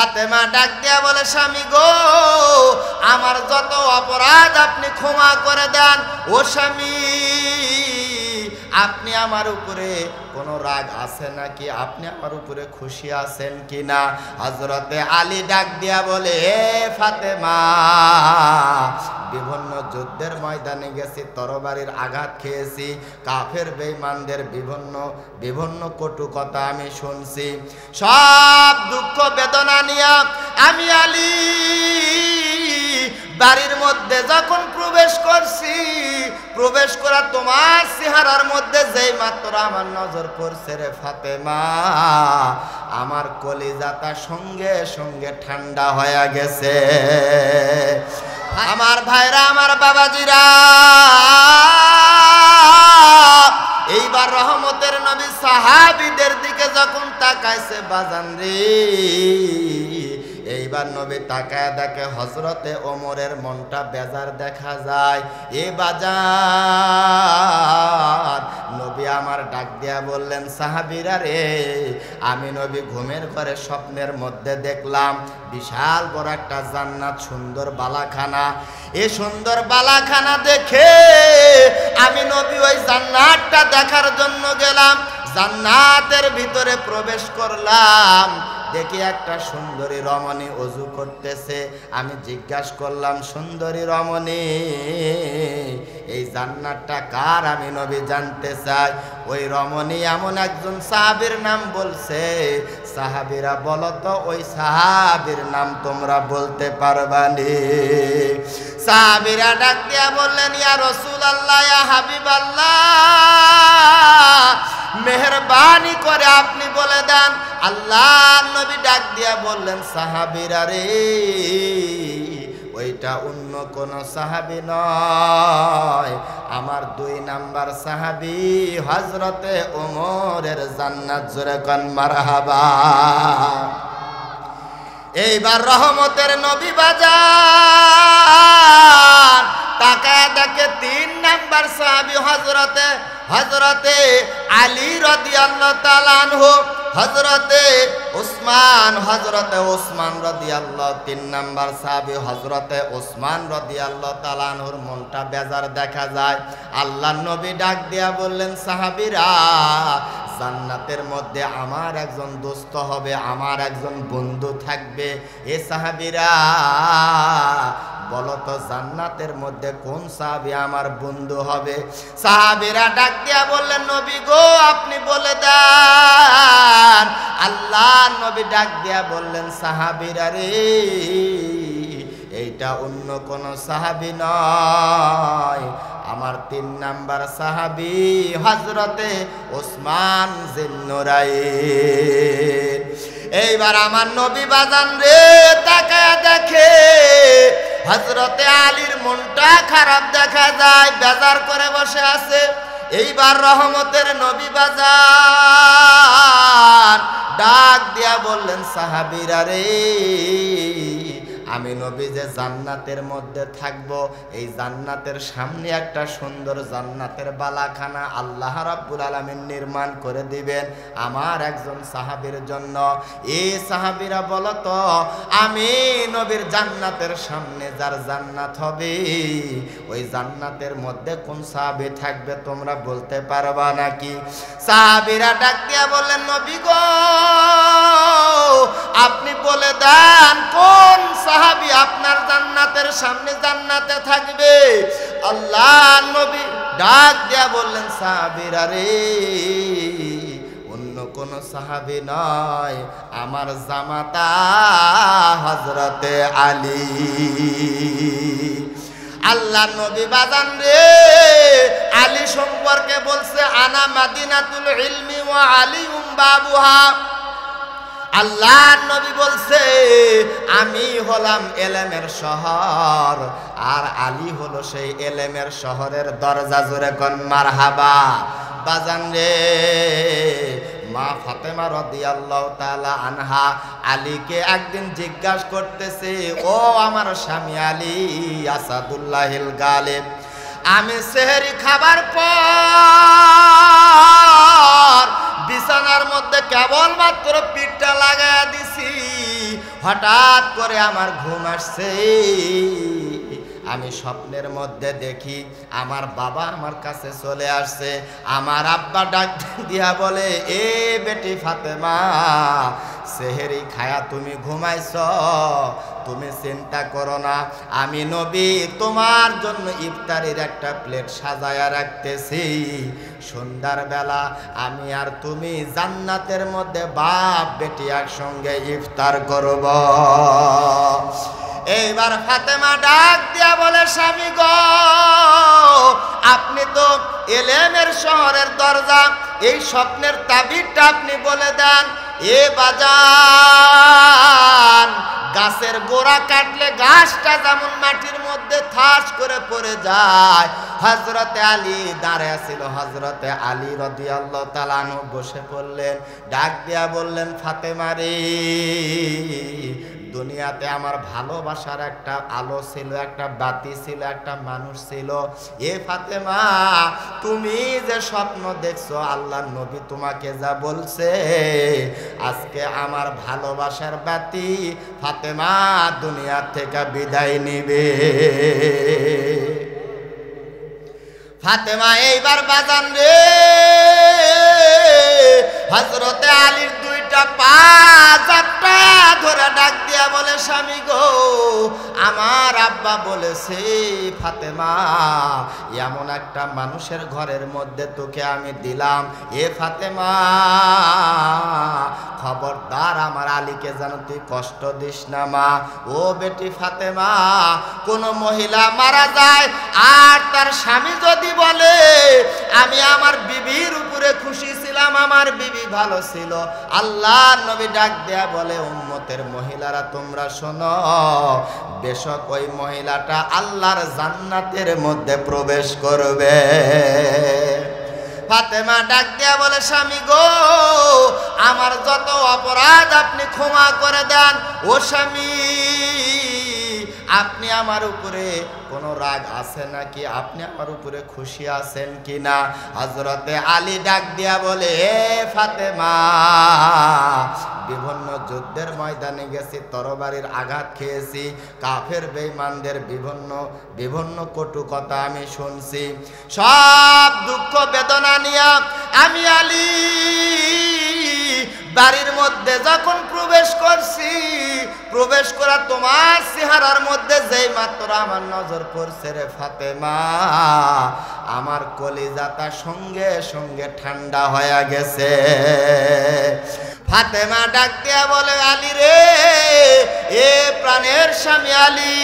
ফাতেমা ডাক দিয়া বলে, স্বামী গো, আমার যত অপরাধ আপনি ক্ষমা করে দেন। ও স্বামী, আপনি আমার উপরে কোনো রাগ আছে নাকি? আপনি আমার উপরে খুশি আছেন কিনা? হযরতে আলী ডাক দিয়া বলে, হে ফাতেমা, বিভিন্ন যুদ্ধের ময়দানে গেছি, তরবারির আঘাত খেয়েছি, কাফের বেঈমানদের বিভিন্ন কটু কথা আমি শুনছি। সব দুঃখ বেদনা নিয়ে আমি আলী বাড়ির মধ্যে যখন প্রবেশ করছি, প্রবেশ করা তোমার চেহারার মধ্যে যেই মাত্র আমার নজর পড়ছে রে ফাতেমা, আমার কলিজাটা সঙ্গে সঙ্গে ঠান্ডা হয়ে গেছে। আমার ভাইরা, আমার বাবাজিরা, এইবার রহমতের নবী সাহাবীদের দিকে যখন তাকাইছে বাজান রে, এইবার নবী তাকায় দেখে হযরতে ওমরের মনটা বেজার দেখা যায়। এ বাজার, নবী আমার ডাক দিয়া বললেন, সাহাবীরা রে, আমি নবী ঘুমের ঘরে স্বপ্নের মধ্যে দেখলাম বিশাল বড় একটা জান্নাত, সুন্দর বালাখানা। এই সুন্দর বালাখানা দেখে আমি নবী ওই জান্নাতটা দেখার জন্য গেলাম। জান্নাতের ভিতরে প্রবেশ করলাম, দেখি একটা সুন্দরী রমণী ওযু করতেছে। আমি জিজ্ঞাসা করলাম, সুন্দরী রমণী, এই জান্নাতটা কার? আমি নবী জানতে চাই। ওই রমণী এমন একজন সাহাবীর নাম বলছে। সাহাবীরা বলো তো, ওই সাহাবীর নাম তোমরা বলতে পারবানি? সাহাবীরা ডাক দিয়া বললেন, ইয়া রাসূলুল্লাহ, ইয়া হাবিবাল্লাহ, মেহেরবানি করে আপনি বলে দেন। আল্লাহর নবী ডাক দিয়া বললেন, সাহাবীরা রে, ওইটা অন্য কোন সাহাবী নয়, আমার 2 নাম্বার সাহাবী হযরতে ওমরের জান্নাত। জোরে কোন মারহাবা। এইবার রহমতের নবী বাজার তাকায় দেখে 3 নাম্বার সাহাবী হযরতে আলী রাদিয়াল্লাহু তাআলা আনহু, হযরতে ওসমান রাদিয়াল্লাহু, 3 নাম্বার সাহাবী হযরতে ওসমান রাদিয়াল্লাহু তাআলা আনহুর মনটা বেজার দেখা যায়। আল্লাহর নবী ডাক দিয়া বললেন, সাহাবীরা, জান্নাতের মধ্যে আমার একজন দোস্ত হবে, আমার একজন বন্ধু থাকবে। এ সাহাবীরা, বলো তো জান্নাতের মধ্যে কোন সাহাবী আমার বন্ধু হবে? সাহাবীরা ডাক দিয়া বললেন, নবী গো, আপনি বলে দেন। আল্লাহর নবী ডাক দিয়া বললেন, সাহাবীরা রে, এইটা অন্য কোন সাহাবী নয়, আমার 3 নাম্বার সাহাবী হযরতে ওসমান জিন্নুরাইন। এইবার আমার নবী বাজান রে তাকায় দেখে হযরতে আলীর মনটা খারাপ দেখা যায়, বেজার করে বসে আছে। এইবার রহমতের নবী বাজার ডাক দিয়া বললেন, সাহাবীরা রে, আমি নবী যে জান্নাতের মধ্যে থাকবো, এই জান্নাতের সামনে একটা সুন্দর জান্নাতের বালাখানা আল্লাহ রাব্বুল আলামিন নির্মাণ করে দিবেন আমার একজন সাহাবীর জন্য। এই সাহাবীরা বলো তো, আমি নবীর জান্নাতের সামনে যার জান্নাত হবে, ওই জান্নাতের মধ্যে কোন সাহাবী থাকবে তোমরা বলতে পারবা নাকি? সাহাবীরা ডাক দিয়া বললেন, নবী গো, আপনি বলে দেন কোন সাহাবী আপনার জান্নাতের সামনে জান্নাতে থাকবে। আল্লাহর নবী ডাক দিয়া বললেন, সাহাবীরা রে, অন্য কোন সাহাবী নয়, আমার জামাতা হযরতে আলী। আল্লাহর নবী বাজান রে আলী সম্পর্কে বলছে, আনা মাদিনাতুল ইলমি ওয়া আলিউম বাবুহা। আল্লাহর নবী বলছে, আমি হলাম এলেমের শহর, আর আলী হলো সেই এলেমের শহরের দরজা। জোরে কোন মারহাবা। বাজান রে, মা ফাতেমা রাদিয়াল্লাহু তাআলা আনহা আলীকে একদিন জিজ্ঞাসা করতেছে, ও আমার স্বামী আলী আসাদুল্লাহিল গালিব, আমি সেহরি খাবার পর বিছানার মধ্যে কেবলমাত্র পিঠটা লাগায়া দিছি, হঠাৎ করে আমার ঘুম আসছে, আমি স্বপ্নের মধ্যে দেখি আমার বাবা আমার কাছে চলে আসছে। আমার আব্বা ডাক দিয়া বলে, এ বেটি ফাতেমা, সেহেরি খায়া তুমি ঘুমাইছ, তুমি চিন্তা করো না, আমি নবী তোমার জন্য ইফতারির একটা প্লেট সাজায়া রাখতেছি। সন্ধ্যার বেলা আমি আর তুমি জান্নাতের মধ্যে বাপ বেটি একসঙ্গে ইফতার করব। এইবার ফাতেমা ডাক দিয়া বলে, স্বামী গো, আপনি তো এলেমের শহরের দরজা, এই স্বপ্নের তাবিরটা আপনি বলে দেন। এ বাজান, গাছের গোড়া কাটলে গাছটা যেমন মাটির মধ্যে থাস করে পড়ে যায়, হযরতে আলী দাঁড়িয়ে ছিল, হযরতে আলী রাদিয়াল্লাহু তাআলা আনহু বসে পড়লেন, ডাক দিয়া বললেন, ফাতেমা রে, দুনিয়াতে আমার ভালোবাসার একটা আলো ছিল, একটা বাতি ছিল, একটা মানুষ ছিল। এ ফাতেমা, তুমি যে স্বপ্ন দেখছো, আল্লাহর নবী তোমাকে যা বলছে, আজকে আমার ভালোবাসার বাতি ফাতেমা দুনিয়া থেকে বিদায় নিবে। ফাতেমা এইবার বাজান রে, হযরতে আলীর দুইটা পা জাপটা ধরে ডাক দিয়া বলে, স্বামী গো, আমার আব্বা বলেছে ফাতেমা, এমন একটা মানুষের ঘরের মধ্যে তোকে আমি দিলাম। এ ফাতেমা, খবরদার আমার আলীকে যেন তুই কষ্ট দিস না মা। ও বেটি ফাতেমা, কোন মহিলা মারা যায় আর তার স্বামী যদি বলে আমি আমার বিবির উপরে খুশি ছিলাম, আমার বিবি ভালো ছিল, আল্লাহর নবী ডাক দেয়া বলে, উম্মতের মহিলারা তোমরা শোনো, বেশক ওই মহিলাটা আল্লাহর জান্নাতের মধ্যে প্রবেশ করবে। ফাতেমা ডাক দিয়া বলে, স্বামী গো, আমার যত অপরাধ আপনি ক্ষমা করে দেন। ও স্বামী, আপনি আমার উপরে কোনো রাগ আছে নাকি? আপনি আমার উপরে খুশি আছেন কিনা? হযরতে আলী ডাক দিয়া বলে, হে ফাতেমা, বিভিন্ন যুদ্ধের ময়দানে গেছি, তরবারির আঘাত খেয়েছি, কাফের বেঈমানদের বিভিন্ন কটু কথা আমি শুনছি, সব দুঃখ বেদনা নিয়ে আমি আলী বাড়ির মধ্যে যখন প্রবেশ করছি, প্রবেশ করা তোমার চেহারার মধ্যে যেই মাত্র আমার নজর পড়ছে রে ফাতেমা, আমার কলিজাটা সঙ্গে সঙ্গে ঠান্ডা হয়ে গেছে। ফাতেমা ডাক দিয়া বলে, আলী রে, এ প্রাণের স্বামী আলী,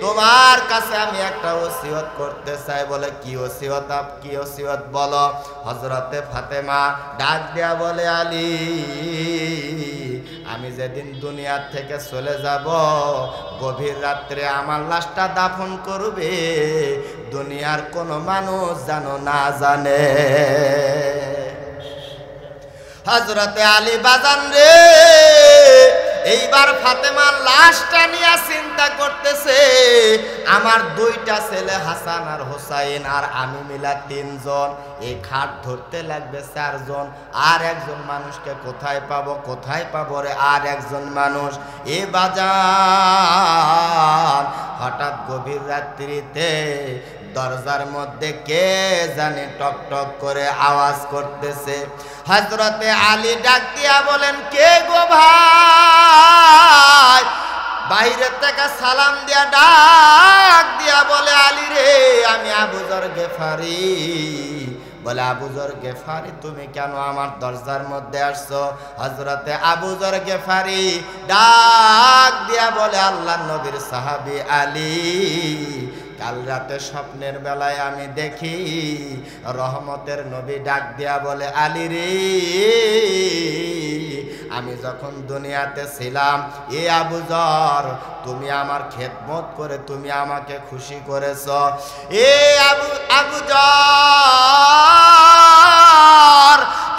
তোমার কাছে আমি একটা ওসিয়ত করতে চাই। বলে, কি ওসিয়ত? কি ওসিয়ত বলো। হযরতে ফাতেমা ডাক দেয়া বলে, আলী, আমি যেদিন দুনিয়ার থেকে চলে যাব, গভীর রাত্রে আমার লাশটা দাফন করবে, দুনিয়ার কোনো মানুষ যেন না জানে। হযরতে আলী বাজান রে, এইবার ফাতেমার লাশটা নিয়ে চিন্তা করতেছে, আমার দুইটা ছেলে হাসান আর হোসাইন আর আমি মিলা তিনজন, এই খাট ধরতে লাগবে চারজন, আর একজন মানুষকে কোথায় পাবো, কোথায় পাবো রে আর একজন মানুষ? এ বাজার, হঠাৎ গভীর রাত্রিতে দরজার মধ্যে কে জানে টক টক করে আওয়াজ করতেছে। হযরতে আলী ডাক দিয়া বলেন, কে গো ভাই? বাইরে থেকে সালাম দিয়া ডাক দিয়া বলে, আলী রে, আমি আবু যর গেফারি। বলে, আবু যর গেফারি, তুমি কেন আমার দরজার মধ্যে আসছো? হযরতে আবু যর গেফারি ডাক দিয়া বলে, আল্লাহর নবীর সাহাবী আলী, কাল রাতে স্বপ্নের বেলায় আমি দেখি রহমতের নবী ডাক দিয়া বলে, আলী রে, আমি যখন দুনিয়াতে ছিলাম, এ আবু যর, তুমি আমার খেদমত করে তুমি আমাকে খুশি করেছ। এ আবু যর,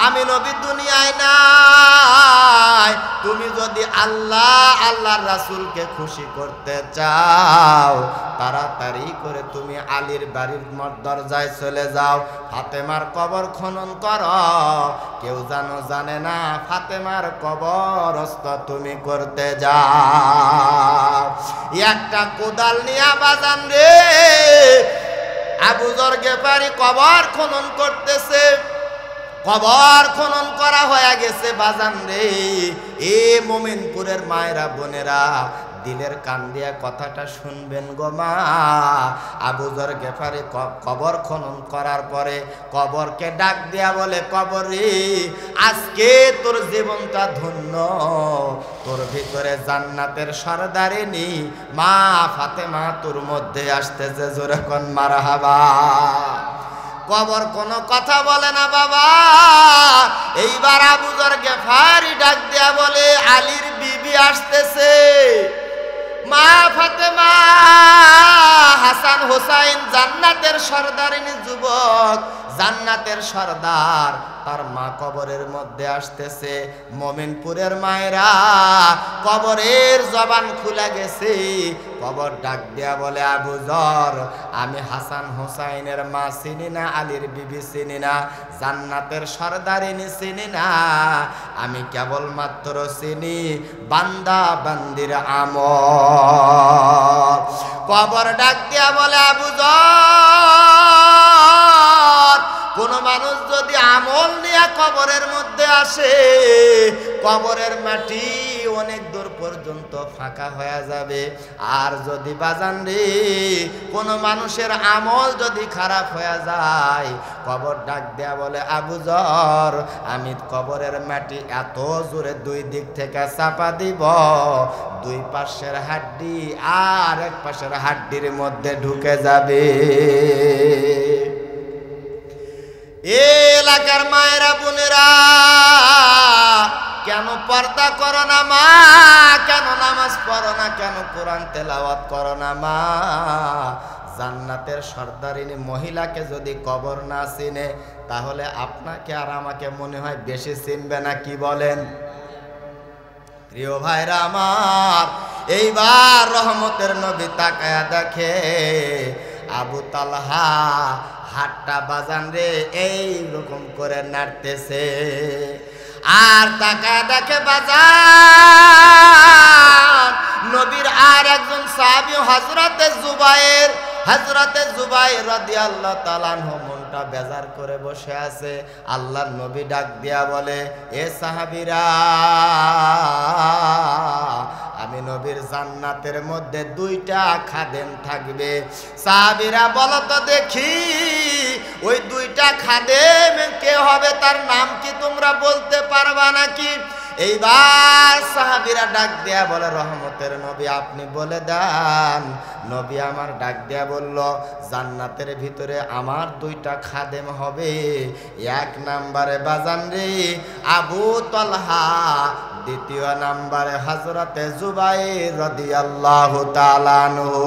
আমি নবী দুনিয়ায় নাই, তুমি যদি আল্লাহর রাসূলকে খুশি করতে চাও তাড়াতাড়ি করে তুমি আলীর বাড়ির দরজায় চলে যাও, ফাতেমার কবর খনন করো। কেউ জানে না ফাতেমার কবরস্থ তুমি করতে যাও। একটা কোদাল নিয়ে বাজান রে আবু যর গেফারি কবর খনন করতেছে। কবর খনন করা হয়ে গেছে বাজান রে। এ মোমিনপুরের মায়েরা বোনেরা দিলের কান দিয়া কথাটা শুনবেন গো মা। আবু যর গেফারি কবর খনন করার পরে কবরকে ডাক দিয়া বলে, কবর রে আজকে তোর জীবনটা ধন্য, তোর ভিতরে জান্নাতের সরদারিনী মা ফাতেমা তোর মধ্যে আসতেছে, জোরে কোন মারহাবা। কবর কোনো কথা বলে না বাবা। এইবার আবু যর গেফারি ডাক দিয়া বলে, আলীর বিবি আসতেছে, মা ফাতেমা, হাসান হোসাইন জান্নাতের সরদারিনী যুবক, জান্নাতের সরদার, তার মা কবরের মধ্যে আসতেছে। মোমিনপুরের মায়েরা কবরের জবান খুলে গেছে। কবর ডাক দেয়া বলে, আবু যর আমি হাসান হোসাইনের মা চিনি না, আলীর বিবি চিনি না, জান্নাতের সরদারিনী চিনি না, আমি কেবলমাত্র চিনি বান্দা বান্দির আমল। কবর ডাক দেয়া বলে, আবু যর কোন মানুষ যদি আমল নিয়ে কবরের মধ্যে আসে কবরের মাটি অনেক দূর পর্যন্ত ফাঁকা হয়ে যাবে। আর যদি বাজান রে কোন মানুষের আমল যদি খারাপ হয়ে যায়, কবর ডাক দেয়া বলে, আবু যর আমি কবরের মাটি এত জোরে দুই দিক থেকে চাপা দিব, দুই পাশের হাড্ডি আর এক পাশের হাড্ডির মধ্যে ঢুকে যাবে। এলাকার মায়েরা বোনেরা কেন পর্দা করো না মা, কেন নামাজ পড়ো না, কেন কোরআন তেলাওয়াত করো না মা? জান্নাতের সরদারিনী মহিলাকে যদি কবর না চিনে তাহলে আপনাকে আর আমাকে মনে হয় বেশি চিনবে না, কি বলেন? প্রিয় ভাইরা আমার, এইবার রহমতের নবী তাকায়া দেখে আবু তালহা হাতটা বাজান রে এই রকম করে নাড়তেছে। আর তাকায়া দেখে বাজান নবীর আর একজন সাহাবী হযরতে জুবায়ের রাদিয়াল্লাহু তাআলা আনহু মনটা বেজার করে বসে আছে। আল্লাহর নবী ডাক দিয়া বলে, এ সাহাবীরা আমি নবীর জান্নাতের মধ্যে দুইটা খাদেম থাকবে। সাহাবীরা বলো তো দেখি ওই দুইটা খাদেম কে হবে, তার নাম কি তোমরা বলতে পারবা নাকি? এইবার সাহাবীরা ডাক দেয়া বলে, রহমতের নবী আপনি বলে দেন। নবী আমার ডাক দেয়া বলল, জান্নাতের ভিতরে আমার দুইটা খাদেম হবে। এক নাম্বারে বাজান রে আবু তালহা, দ্বিতীয় নাম্বারে হযরতে জুবায়ের রাদিয়াল্লাহু তাআলা আনহু।